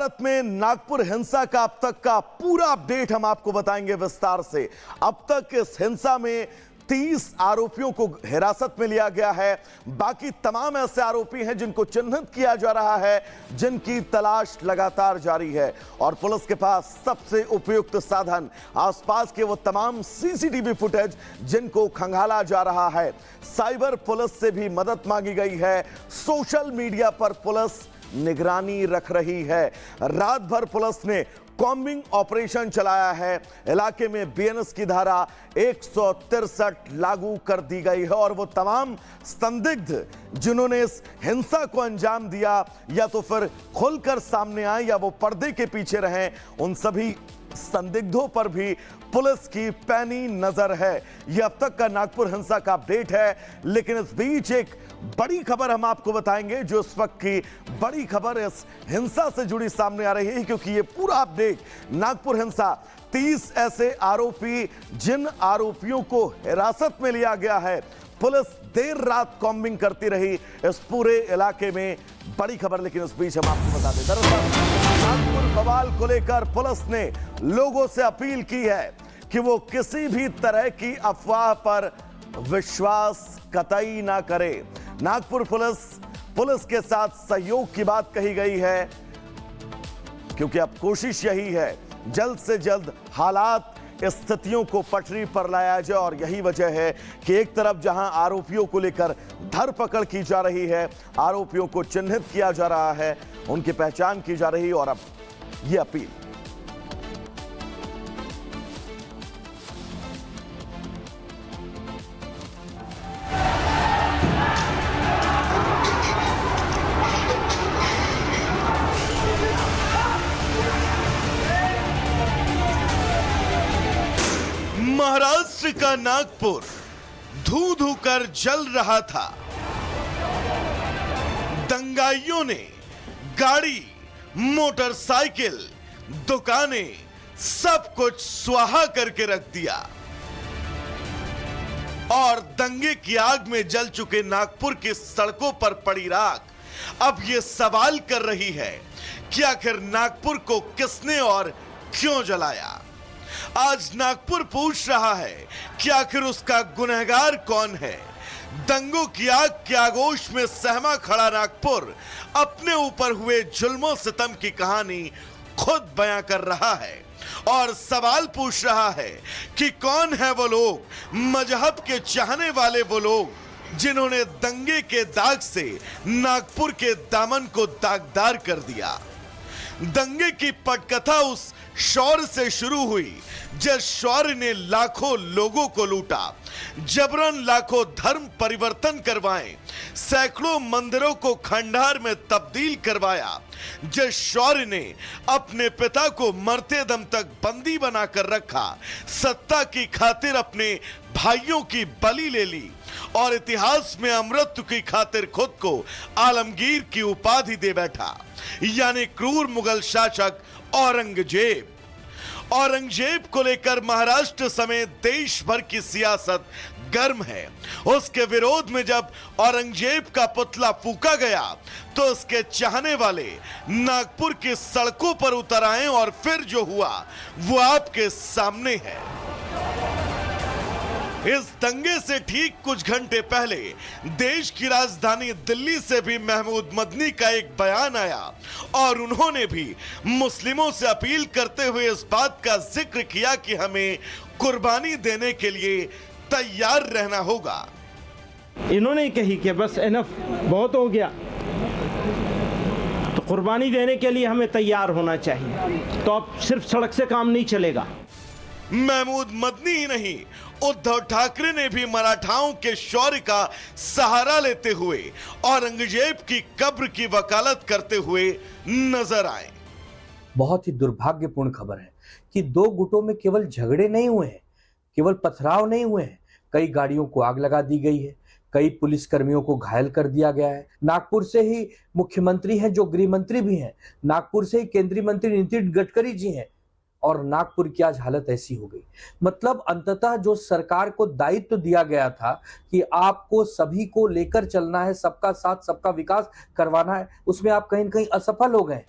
भारत में नागपुर हिंसा का अब तक का पूरा अपडेट हम आपको बताएंगे विस्तार से। अब तक इस हिंसा में 30 आरोपियों को हिरासत में लिया गया है। बाकी तमाम ऐसे आरोपी हैं जिनको चिन्हित किया जा रहा है, जिनकी तलाश लगातार जारी है और पुलिस के पास सबसे उपयुक्त साधन आसपास के वो तमाम सीसीटीवी फुटेज जिनको खंगाला जा रहा है। साइबर पुलिस से भी मदद मांगी गई है। सोशल मीडिया पर पुलिस निगरानी रख रही है। रात भर पुलिस ने कॉम्बिंग ऑपरेशन चलाया है। इलाके में बीएनएस की धारा 163 लागू कर दी गई है और वो तमाम संदिग्ध जिन्होंने इस हिंसा को अंजाम दिया या तो फिर खुलकर सामने आए या वो पर्दे के पीछे रहे, उन सभी संदिग्धों पर भी पुलिस की पैनी नजर है। यह अब तक का नागपुर हिंसा का अपडेट है, लेकिन इस बीच एक बड़ी खबर हम आपको बताएंगे। जो इस वक्त की बड़ी खबर इस हिंसा से जुड़ी सामने आ रही है, क्योंकि ये पूरा अपडेट नागपुर हिंसा 30 ऐसे आरोपी जिन आरोपियों को हिरासत में लिया गया है, पुलिस देर रात कॉम्बिंग करती रही इस पूरे इलाके में, बड़ी खबर। लेकिन उस बीच हम आपको बता दें, दरअसल नागपुर बवाल को लेकर पुलिस ने लोगों से अपील की है कि वो किसी भी तरह की अफवाह पर विश्वास कतई ना करे। नागपुर पुलिस के साथ सहयोग की बात कही गई है, क्योंकि अब कोशिश यही है जल्द से जल्द हालात स्थितियों को पटरी पर लाया जाए। और यही वजह है कि एक तरफ जहां आरोपियों को लेकर धरपकड़ की जा रही है, आरोपियों को चिन्हित किया जा रहा है, उनकी पहचान की जा रही है, और अब यह अपील महाराष्ट्र का नागपुर धू धू कर जल रहा था। दंगाइयों ने गाड़ी, मोटरसाइकिल, दुकानें सब कुछ स्वाहा करके रख दिया और दंगे की आग में जल चुके नागपुर की सड़कों पर पड़ी राख अब यह सवाल कर रही है कि आखिर नागपुर को किसने और क्यों जलाया। आज नागपुर पूछ रहा है कि आखिर उसका गुनहगार कौन है। दंगों की आग के आगोश में सहमा खड़ा नागपुर अपने ऊपर हुए जुल्मों सितम की कहानी खुद बयां कर रहा है और सवाल पूछ रहा है कि कौन है वो लोग, मजहब के चाहने वाले वो लोग जिन्होंने दंगे के दाग से नागपुर के दामन को दागदार कर दिया। दंगे की पटकथा उस शौर्य से शुरू हुई जिस शौर्य ने लाखों लोगों को लूटा, जबरन लाखों धर्म परिवर्तन करवाए, सैकड़ों मंदिरों को खंडहर में तब्दील करवाया, जिस शौर्य ने अपने पिता को मरते दम तक बंदी बनाकर रखा, सत्ता की खातिर अपने भाइयों की बलि ले ली और इतिहास में अमृत की खातिर खुद को आलमगीर की उपाधि दे बैठा, यानी क्रूर मुगल शासक औरंगजेब। औरंगजेब को लेकर महाराष्ट्र समेत देश भर की सियासत गर्म है। उसके विरोध में जब औरंगजेब का पुतला फूका गया तो उसके चाहने वाले नागपुर की सड़कों पर उतर आए और फिर जो हुआ वो आपके सामने है। इस दंगे से ठीक कुछ घंटे पहले देश की राजधानी दिल्ली से भी महमूद मदनी का एक बयान आया और उन्होंने भी मुस्लिमों से अपील करते हुए इस बात का जिक्र किया कि हमें कुर्बानी देने के लिए तैयार रहना होगा। इन्होंने कही कि बस इनफ, बहुत हो गया, तो कुर्बानी देने के लिए हमें तैयार होना चाहिए, तो अब सिर्फ सड़क से काम नहीं चलेगा। महमूद मदनी ही नहीं, उद्धव ठाकरे ने भी मराठाओं के शौर्य का सहारा लेते हुए औरंगजेब की कब्र की वकालत करते हुए नजर आए। बहुत ही दुर्भाग्यपूर्ण खबर है कि दो गुटों में केवल झगड़े नहीं हुए हैं, केवल पथराव नहीं हुए हैं, कई गाड़ियों को आग लगा दी गई है, कई पुलिसकर्मियों को घायल कर दिया गया है। नागपुर से ही मुख्यमंत्री हैं जो गृह मंत्री भी हैं, नागपुर से ही केंद्रीय मंत्री नितिन गडकरी जी हैं, और नागपुर की आज हालत ऐसी हो गई। मतलब अंततः जो सरकार को दायित्व दिया गया था कि आपको सभी को लेकर चलना है, सबका साथ सबका विकास करवाना है, उसमें आप कहीं न कहीं असफल हो गए।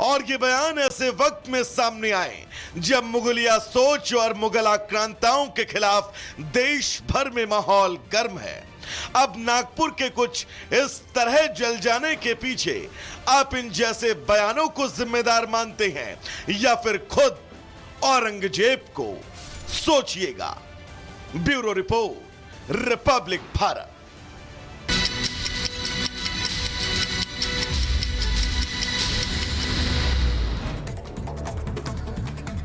और ये बयान ऐसे वक्त में सामने आए जब मुगलिया सोच और मुगल आक्रांताओं के खिलाफ देश भर में माहौल गर्म है। अब नागपुर के कुछ इस तरह जल जाने के पीछे आप इन जैसे बयानों को जिम्मेदार मानते हैं या फिर खुद औरंगजेब को? सोचिएगा। Bureau report, Republic Bharat.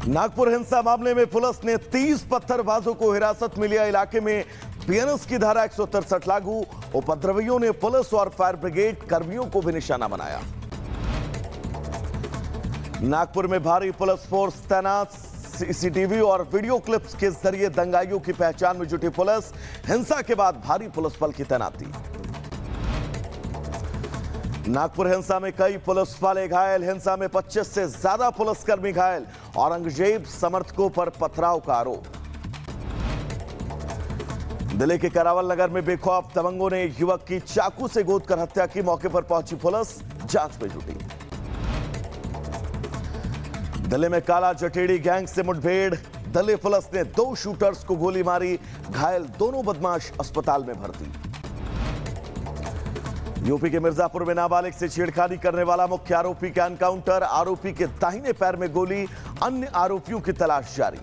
Nagpur हिंसा मामले में पुलिस ने 30 पत्थरबाजों को हिरासत में लिया। इलाके में बीएनएस की धारा 163 लागू। उपद्रवियों ने पुलिस और फायर ब्रिगेड कर्मियों को भी निशाना बनाया। नागपुर में भारी पुलिस फोर्स तैनात। सीसीटीवी और वीडियो क्लिप्स के जरिए दंगाइयों की पहचान में जुटी पुलिस। हिंसा के बाद भारी पुलिस बल की तैनाती। नागपुर हिंसा में कई पुलिस वाले घायल। हिंसा में 25 से ज्यादा पुलिसकर्मी घायल। औरंगजेब समर्थकों पर पथराव का आरोप। दिल्ली के करावल नगर में बेखौफ दबंगों ने युवक की चाकू से गोद कर हत्या की। मौके पर पहुंची पुलिस जांच में जुटी। दिल्ली में काला जटेड़ी गैंग से मुठभेड़। दिल्ली पुलिस ने 2 शूटर्स को गोली मारी। घायल दोनों बदमाश अस्पताल में भर्ती। यूपी के मिर्जापुर में नाबालिग से छेड़खानी करने वाला मुख्य आरोपी का एनकाउंटर। आरोपी के दाहिने पैर में गोली। अन्य आरोपियों की तलाश जारी।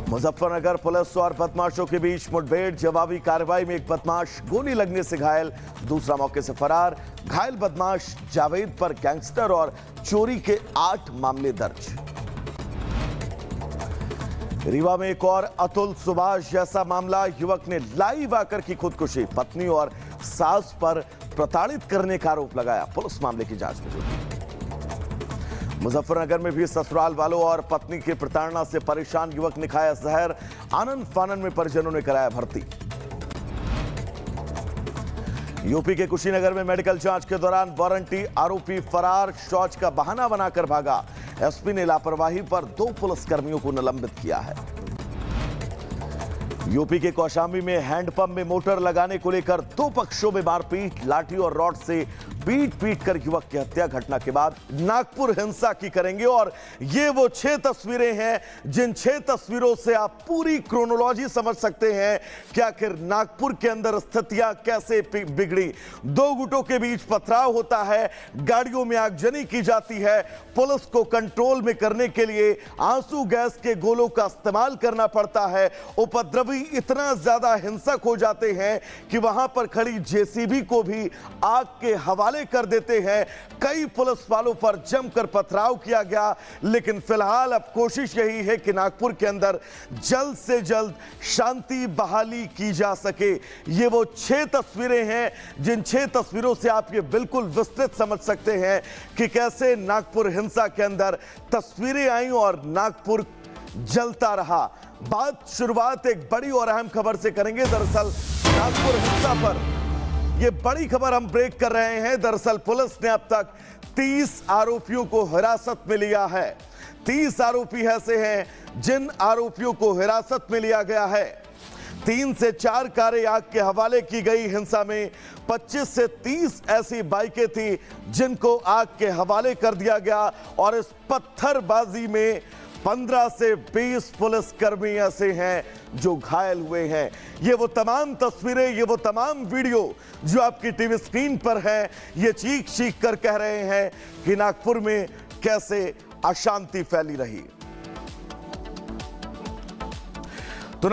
मुजफ्फरनगर पुलिस और बदमाशों के बीच मुठभेड़। जवाबी कार्रवाई में एक बदमाश गोली लगने से घायल, दूसरा मौके से फरार। घायल बदमाश जावेद पर गैंगस्टर और चोरी के 8 मामले दर्ज। रीवा में एक और अतुल सुभाष जैसा मामला। युवक ने लाइव आकर की खुदकुशी। पत्नी और सास पर प्रताड़ित करने का आरोप लगाया। पुलिस मामले की जांच में जुटी। मुजफ्फरनगर में भी ससुराल वालों और पत्नी की प्रताड़ना से परेशान युवक ने खाया जहर। आनंद फानन में परिजनों ने कराया भर्ती। यूपी के कुशीनगर में मेडिकल जांच के दौरान वारंटी आरोपी फरार। शौच का बहाना बनाकर भागा। एसपी ने लापरवाही पर 2 पुलिसकर्मियों को निलंबित किया है। यूपी के कौशाम्बी में हैंडपंप में मोटर लगाने को लेकर 2 पक्षों में मारपीट। लाठी और रॉड से पीट कर युवक की हत्या। घटना के बाद नागपुर हिंसा की करेंगे और ये वो 6 तस्वीरें हैं जिन 6 तस्वीरों से आप पूरी क्रोनोलॉजी समझ सकते हैं कि आखिर नागपुर के अंदर स्थितियां कैसे बिगड़ी। 2 गुटों के बीच पथराव होता है। गाड़ियों में आगजनी की जाती है। पुलिस को कंट्रोल में करने के लिए आंसू गैस के गोलों का इस्तेमाल करना पड़ता है। उपद्रवी इतना ज्यादा हिंसक हो जाते हैं कि वहां पर खड़ी जेसीबी को भी आग के हवाले कर देते हैं। कई पुलिस वालों पर जमकर पथराव किया गया। लेकिन फिलहाल अब कोशिश यही है कि नागपुर के अंदर जल्द से जल्द शांति बहाली की जा सके। ये वो 6 तस्वीरें हैं जिन 6 तस्वीरों से आप ये बिल्कुल विस्तृत समझ सकते हैं कि कैसे नागपुर हिंसा के अंदर तस्वीरें आई और नागपुर जलता रहा। शुरुआत एक बड़ी और अहम खबर से करेंगे। दरअसल नागपुर हिंसा पर यह बड़ी खबर हम ब्रेक कर रहे हैं। दरअसल पुलिस ने अब तक 30 आरोपियों को हिरासत में लिया है। 30 आरोपी ऐसे हैं जिन आरोपियों को हिरासत में लिया गया है। 3 से 4 कारें आग के हवाले की गई। हिंसा में 25 से 30 ऐसी बाइकें थी जिनको आग के हवाले कर दिया गया और इस पत्थरबाजी में 15 से 20 पुलिसकर्मी ऐसे हैं जो घायल हुए हैं। ये वो तमाम तस्वीरें, ये वो तमाम वीडियो जो आपकी टीवी स्क्रीन पर हैं, ये चीख कर कह रहे हैं कि नागपुर में कैसे अशांति फैली रही।